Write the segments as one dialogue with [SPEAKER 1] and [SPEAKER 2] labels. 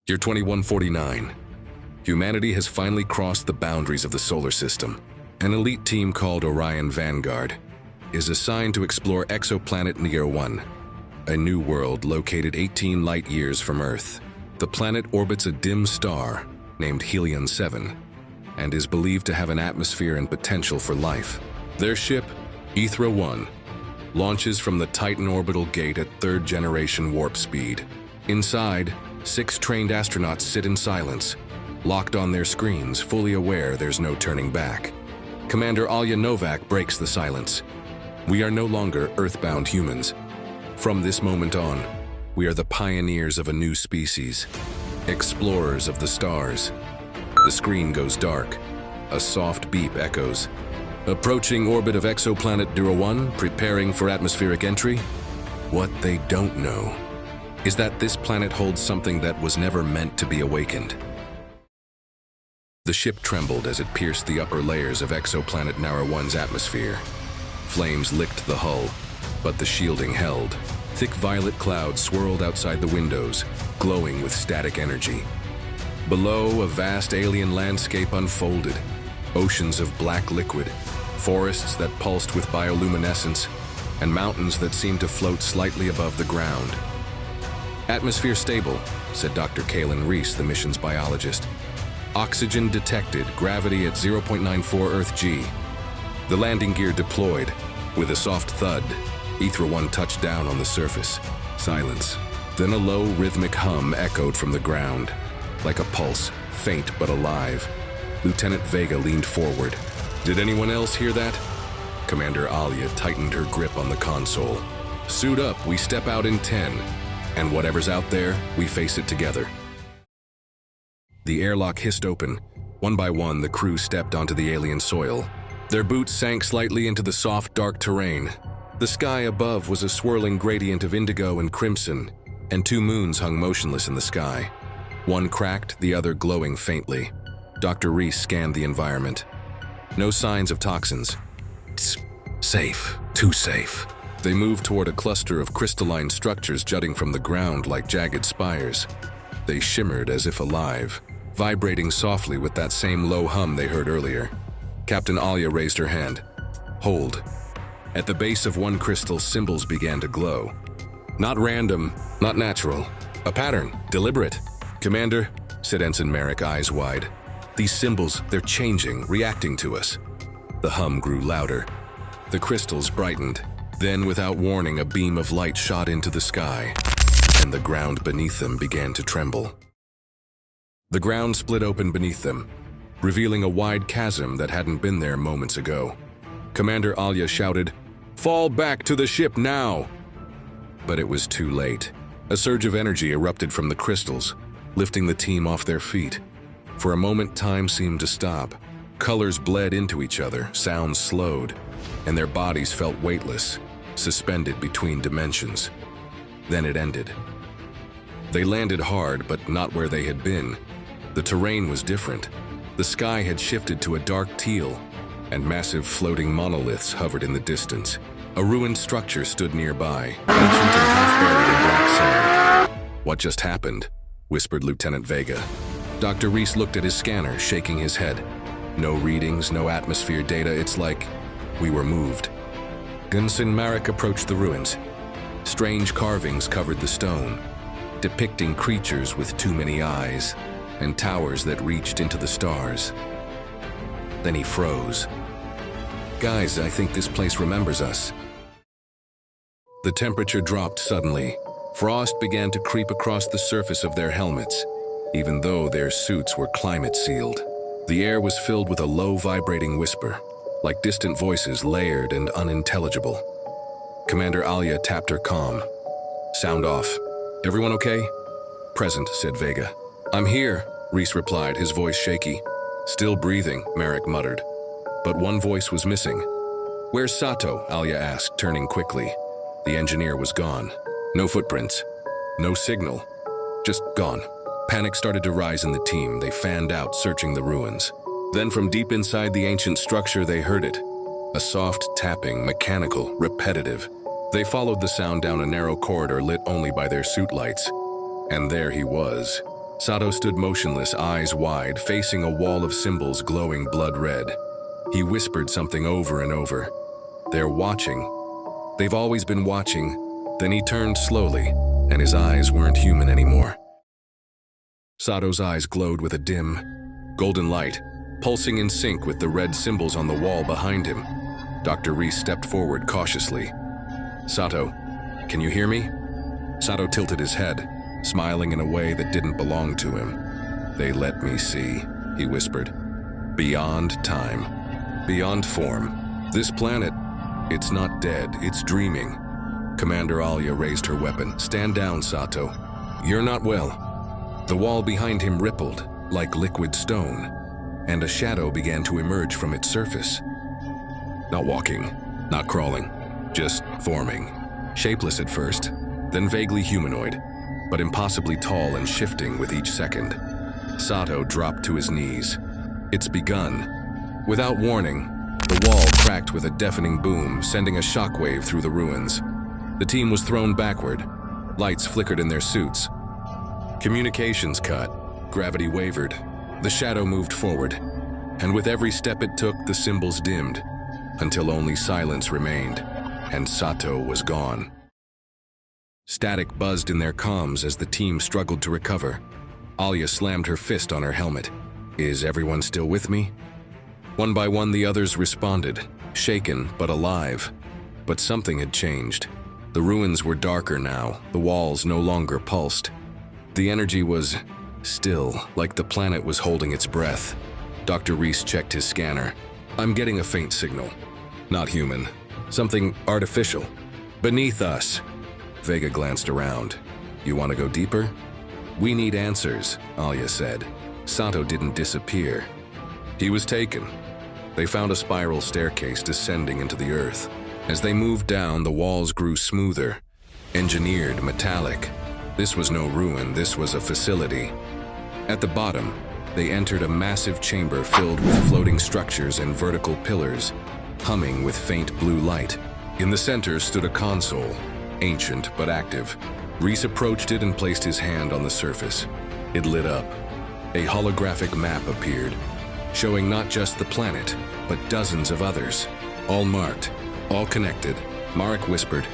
[SPEAKER 1] Year 2149. Humanity has finally crossed the boundaries of the solar system. An elite team called Orion Vanguard is assigned to explore Exoplanet N, a new world located 18 light-years from Earth. The planet orbits a dim star named Helion 7 and is believed to have an atmosphere and potential for life. Their ship, Ethra 1, launches from the Titan orbital gate at third-generation warp speed. Inside, 6 trained astronauts sit in silence, locked on their screens, fully aware there's no turning back. Commander Alya Novak breaks the silence. We are no longer Earthbound humans. From this moment on, we are the pioneers of a new species, explorers of the stars. The screen goes dark. A soft beep echoes. Approaching orbit of Exoplanet N, preparing for atmospheric entry? What they don't know is that this planet holds something that was never meant to be awakened. The ship trembled as it pierced the upper layers of Exoplanet N1's atmosphere. Flames licked the hull, but the shielding held. Thick violet clouds swirled outside the windows, glowing with static energy. Below, a vast alien landscape unfolded. Oceans of black liquid, forests that pulsed with bioluminescence, and mountains that seemed to float slightly above the ground. "Atmosphere stable," said Dr. Kalen Reese, the mission's biologist. "Oxygen detected, gravity at 0.94 Earth G." The landing gear deployed. With a soft thud, Ethra 1 touched down on the surface. Silence. Then a low, rhythmic hum echoed from the ground, like a pulse, faint but alive. Lieutenant Vega leaned forward. "Did anyone else hear that?" Commander Alya tightened her grip on the console. "Suit up, we step out in 10. And whatever's out there, we face it together." The airlock hissed open. One by one, the crew stepped onto the alien soil. Their boots sank slightly into the soft, dark terrain. The sky above was a swirling gradient of indigo and crimson, and 2 moons hung motionless in the sky. One cracked, the other glowing faintly. Dr. Reese scanned the environment. No signs of toxins. "It's safe, too safe." They moved toward a cluster of crystalline structures jutting from the ground like jagged spires. They shimmered as if alive, vibrating softly with that same low hum they heard earlier. Captain Alya raised her hand. "Hold." At the base of one crystal, symbols began to glow. Not random, not natural. A pattern, deliberate. "Commander," said Ensign Merrick, eyes wide. "These symbols, they're changing, reacting to us." The hum grew louder. The crystals brightened. Then, without warning, a beam of light shot into the sky, and the ground beneath them began to tremble. The ground split open beneath them, revealing a wide chasm that hadn't been there moments ago. Commander Alya shouted, "Fall back to the ship now!" But it was too late. A surge of energy erupted from the crystals, lifting the team off their feet. For a moment, time seemed to stop. Colors bled into each other, sounds slowed, and their bodies felt weightless, suspended between dimensions. Then it ended. They landed hard, but not where they had been. The terrain was different. The sky had shifted to a dark teal, and massive floating monoliths hovered in the distance. A ruined structure stood nearby, ancient and half-buried in black sand. "What just happened?" whispered Lieutenant Vega. Dr. Reese looked at his scanner, shaking his head. "No readings, no atmosphere data. It's like we were moved." Ensign Merrick approached the ruins. Strange carvings covered the stone, depicting creatures with too many eyes and towers that reached into the stars. Then he froze. "Guys, I think this place remembers us." The temperature dropped suddenly. Frost began to creep across the surface of their helmets, even though their suits were climate-sealed. The air was filled with a low, vibrating whisper, like distant voices, layered and unintelligible. Commander Alya tapped her comm. "Sound off. Everyone okay?" "Present," said Vega. "I'm here," Reese replied, his voice shaky. "Still breathing," Merrick muttered. But one voice was missing. "Where's Sato?" Alya asked, turning quickly. The engineer was gone. No footprints. No signal. Just gone. Panic started to rise in the team. They fanned out, searching the ruins. Then from deep inside the ancient structure, they heard it. A soft tapping, mechanical, repetitive. They followed the sound down a narrow corridor lit only by their suit lights. And there he was, Sato stood motionless, eyes wide, facing a wall of symbols glowing blood red. He whispered something over and over. "They're watching. They've always been watching." Then he turned slowly, and his eyes weren't human anymore. Sato's eyes glowed with a dim, golden light, pulsing in sync with the red symbols on the wall behind him. Dr. Reese stepped forward cautiously. "Sato, can you hear me?" Sato tilted his head, smiling in a way that didn't belong to him. "They let me see," he whispered. "Beyond time, beyond form. This planet, it's not dead, it's dreaming." Commander Alia raised her weapon. "Stand down, Sato. You're not well." The wall behind him rippled, like liquid stone, and a shadow began to emerge from its surface. Not walking, not crawling, just forming. Shapeless at first, then vaguely humanoid, but impossibly tall and shifting with each second. Sato dropped to his knees. "It's begun." Without warning, the wall cracked with a deafening boom, sending a shockwave through the ruins. The team was thrown backward. Lights flickered in their suits. Communications cut. Gravity wavered. The shadow moved forward, and with every step it took, the symbols dimmed, until only silence remained, and Sato was gone. Static buzzed in their comms as the team struggled to recover. Alia slammed her fist on her helmet. "Is everyone still with me?" One by one, the others responded, shaken but alive. But something had changed. The ruins were darker now, the walls no longer pulsed. The energy was still, like the planet was holding its breath. Dr. Reese checked his scanner. "I'm getting a faint signal. Not human. Something artificial. Beneath us." Vega glanced around. "You want to go deeper?" "We need answers," Alia said. Sato didn't disappear. He was taken. They found a spiral staircase descending into the earth. As they moved down, the walls grew smoother, engineered, metallic. This was no ruin, this was a facility. At the bottom, they entered a massive chamber filled with floating structures and vertical pillars, humming with faint blue light. In the center stood a console, ancient but active. Reese approached it and placed his hand on the surface. It lit up. A holographic map appeared, showing not just the planet, but dozens of others, all marked, all connected. Marek whispered,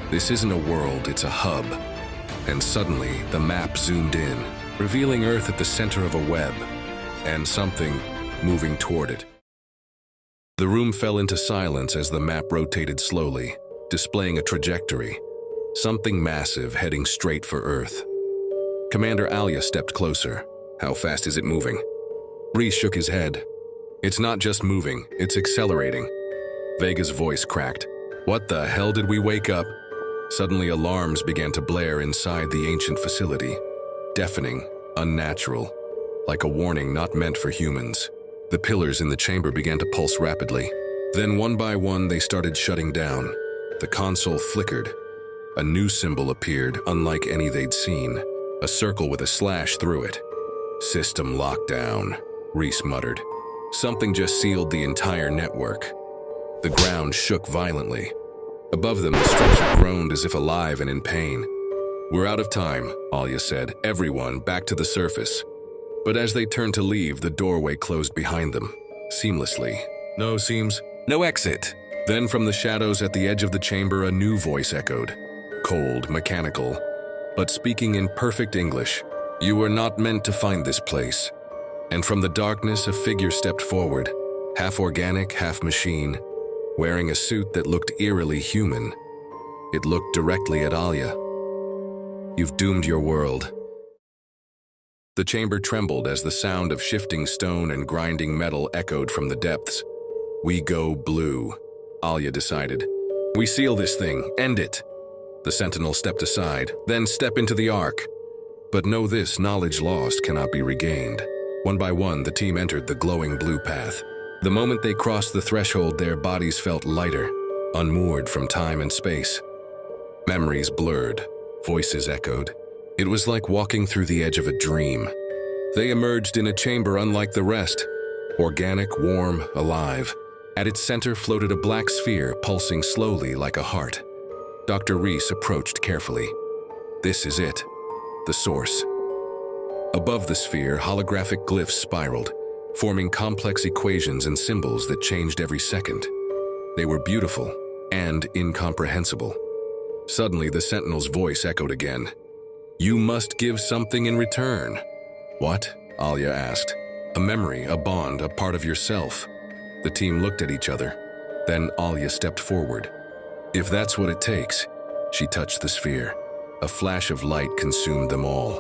[SPEAKER 1] "This isn't a world, it's a hub." And suddenly, the map zoomed in, revealing Earth at the center of a web, and something moving toward it. The room fell into silence as the map rotated slowly, displaying a trajectory. Something massive heading straight for Earth. Commander Alia stepped closer. "How fast is it moving?" Reese shook his head. "It's not just moving, it's accelerating." Vega's voice cracked. "What the hell did we wake up?" Suddenly alarms began to blare inside the ancient facility. Deafening, unnatural, like a warning not meant for humans. The pillars in the chamber began to pulse rapidly. Then one by one they started shutting down. The console flickered. A new symbol appeared, unlike any they'd seen. A circle with a slash through it. "System lockdown," Reese muttered. Something just sealed the entire network. The ground shook violently. Above them, the structure groaned as if alive and in pain. "We're out of time," Alia said. "Everyone, back to the surface." But as they turned to leave, the doorway closed behind them, seamlessly. No exit." Then from the shadows at the edge of the chamber, a new voice echoed. Cold, mechanical, but speaking in perfect English. "You were not meant to find this place." And from the darkness, a figure stepped forward, half organic, half machine, wearing a suit that looked eerily human. It looked directly at Alia. "You've doomed your world." The chamber trembled as the sound of shifting stone and grinding metal echoed from the depths. "We go blue," Alia decided. "We seal this thing, end it." The sentinel stepped aside, "Then step into the ark." But know this, knowledge lost cannot be regained. One by one, the team entered the glowing blue path. The moment they crossed the threshold, their bodies felt lighter, unmoored from time and space. Memories blurred, voices echoed. It was like walking through the edge of a dream. They emerged in a chamber unlike the rest, organic, warm, alive. At its center floated a black sphere pulsing slowly like a heart. Dr. Reese approached carefully. "This is it, the source." Above the sphere, holographic glyphs spiraled, forming complex equations and symbols that changed every second. They were beautiful and incomprehensible. Suddenly, the Sentinel's voice echoed again. "You must give something in return." "What?" Alia asked. "A memory, a bond, a part of yourself." The team looked at each other. Then Alia stepped forward. "If that's what it takes." She touched the sphere. A flash of light consumed them all.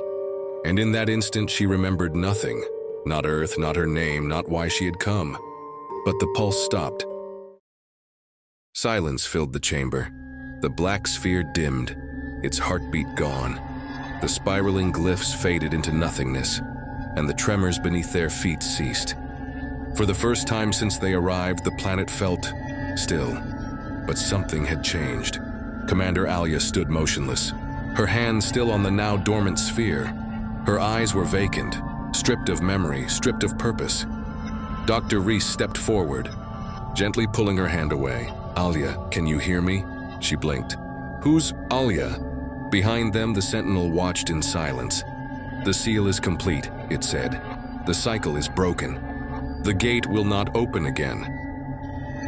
[SPEAKER 1] And in that instant, she remembered nothing. Not Earth, not her name, not why she had come. But the pulse stopped. Silence filled the chamber. The black sphere dimmed, its heartbeat gone. The spiraling glyphs faded into nothingness, and the tremors beneath their feet ceased. For the first time since they arrived, the planet felt still. But something had changed. Commander Alia stood motionless, her hand still on the now dormant sphere. Her eyes were vacant, stripped of memory, stripped of purpose. Dr. Reese stepped forward, gently pulling her hand away. "Alia, can you hear me?" She blinked. "Who's Alia?" Behind them, the Sentinel watched in silence. "The seal is complete," it said. "The cycle is broken. The gate will not open again."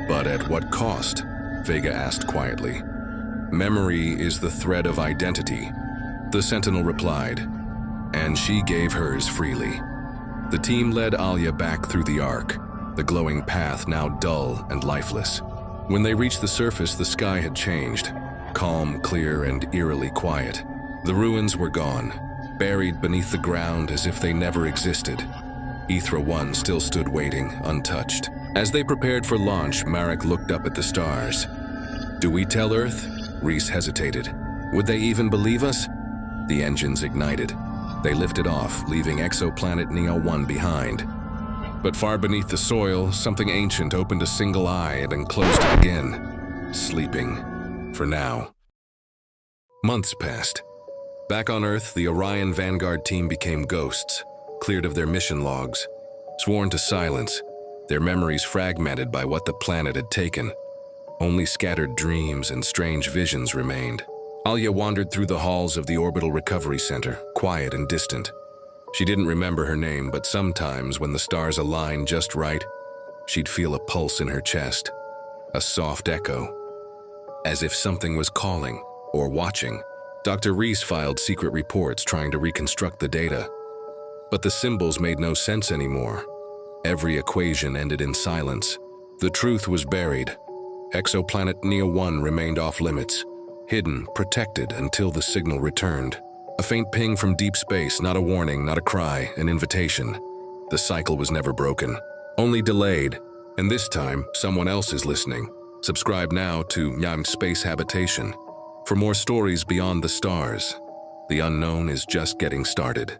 [SPEAKER 1] "But at what cost?" Vega asked quietly. "Memory is the thread of identity," the Sentinel replied, and she gave hers freely. The team led Alia back through the arc, the glowing path now dull and lifeless. When they reached the surface, the sky had changed, calm, clear, and eerily quiet. The ruins were gone, buried beneath the ground as if they never existed. Ethra 1 still stood waiting, untouched. As they prepared for launch, Marek looked up at the stars. "Do we tell Earth?" Reese hesitated. "Would they even believe us?" The engines ignited. They lifted off, leaving Exoplanet N behind. But far beneath the soil, something ancient opened a single eye and closed it again, sleeping, for now. Months passed. Back on Earth, the Orion Vanguard team became ghosts, cleared of their mission logs, sworn to silence, their memories fragmented by what the planet had taken. Only scattered dreams and strange visions remained. Alia wandered through the halls of the Orbital Recovery Center, quiet and distant. She didn't remember her name, but sometimes when the stars aligned just right, she'd feel a pulse in her chest, a soft echo, as if something was calling or watching. Dr. Reese filed secret reports trying to reconstruct the data, but the symbols made no sense anymore. Every equation ended in silence. The truth was buried. Exoplanet N remained off limits, hidden, protected until the signal returned. A faint ping from deep space, not a warning, not a cry, an invitation. The cycle was never broken, only delayed. And this time, someone else is listening. Subscribe now to Space Habitation for more stories beyond the stars. The unknown is just getting started.